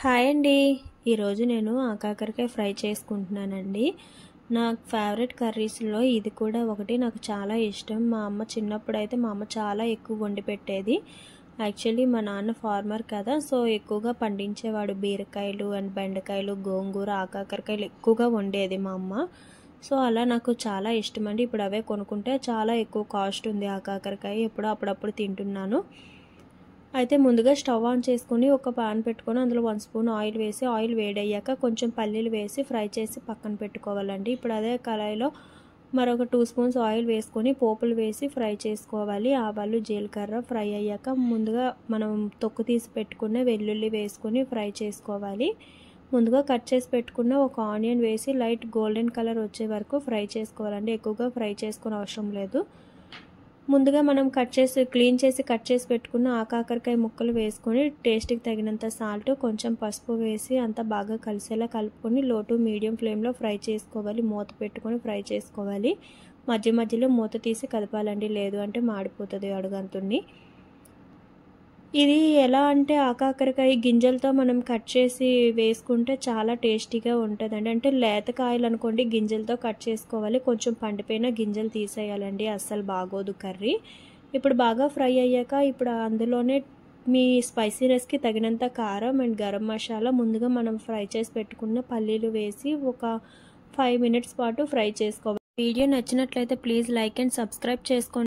Hi అండి. ఈరోజు నేను ఆకాకరకాయ ఫ్రై చేసుకుంటున్నానండి. నా ఫేవరెట్ కర్రీస్‌లో ఇది కూడా ఒకటి. నాకు చాలా ఇష్టం. మా అమ్మ చిన్నప్పుడైతే మా అమ్మ చాలా ఎక్కువ వండి పెట్టేది. యాక్చువల్లీ మా నాన్న ఫార్మర్ కదా! సో, ఎక్కువగా పండించేవాడు. బీరకాయలు అండ్ బెండకాయలు, గోంగూర, ఆకాకరకాయలు ఎక్కువగా వండేది మా అమ్మ. సో, అలా నాకు చాలా ఇష్టమండి. ఇప్పుడు అవే కొనుక్కుంటే చాలా ఎక్కువ కాస్ట్ ఉంది ఆకాకరకాయ. ఎప్పుడో అప్పుడప్పుడు తింటున్నాను. అయితే ముందుగా స్టవ్ ఆన్ చేసుకొని ఒక పాన్ పెట్టుకొని అందులో 1 స్పూన్ ఆయిల్ వేసి, ఆయిల్ వేడయ్యాక కొంచెం పల్లీలు వేసి ఫ్రై చేసి పక్కన పెట్టుకోవాలండి. ఇప్పుడు అదే కళాయిలో మరొక 2 స్పూన్స్ ఆయిల్ వేసుకొని పోపులు వేసి ఫ్రై చేసుకోవాలి. ఆవాలు, జీలకర్ర ఫ్రై అయ్యాక ముందుగా మనం తొక్కు తీసి పెట్టుకున్న వెల్లుల్లి వేసుకొని ఫ్రై చేసుకోవాలి. ముందుగా కట్ చేసి పెట్టుకున్న ఒక ఆనియన్ వేసి లైట్ గోల్డెన్ కలర్ వచ్చే వరకు ఫ్రై చేసుకోవాలండి. ఎక్కువగా ఫ్రై చేసుకోని అవసరం లేదు. ముందుగా మనం క్లీన్ చేసి కట్ చేసి పెట్టుకున్న ఆకాకరకాయ ముక్కలు వేసుకొని టేస్ట్కి తగినంత సాల్ట్, కొంచెం పసుపు వేసి అంతా బాగా కలిసేలా కలుపుకొని లో టు మీడియం ఫ్లేమ్లో ఫ్రై చేసుకోవాలి. మూత పెట్టుకొని ఫ్రై చేసుకోవాలి. మధ్య మధ్యలో మూత తీసి కదపాలండి, లేదు అంటే మాడిపోతుంది అడుగంతుని. ఇది ఎలా అంటే ఆకాకరకాయ గింజలతో మనం కట్ చేసి వేసుకుంటే చాలా టేస్టీగా ఉంటుందండి. అంటే లేత కాయలు అనుకోండి, గింజలతో కట్ చేసుకోవాలి. కొంచెం పండిపోయిన గింజలు తీసేయాలండి, అస్సలు బాగోదు కర్రీ. ఇప్పుడు బాగా ఫ్రై అయ్యాక ఇప్పుడు అందులోనే మీ స్పైసీనెస్కి తగినంత కారం అండ్ గరం మసాలా, ముందుగా మనం ఫ్రై చేసి పెట్టుకున్న పల్లీలు వేసి ఒక 5 మినిట్స్ పాటు ఫ్రై చేసుకోవాలి. వీడియో నచ్చినట్లయితే ప్లీజ్ లైక్ అండ్ సబ్స్క్రైబ్ చేసుకోండి.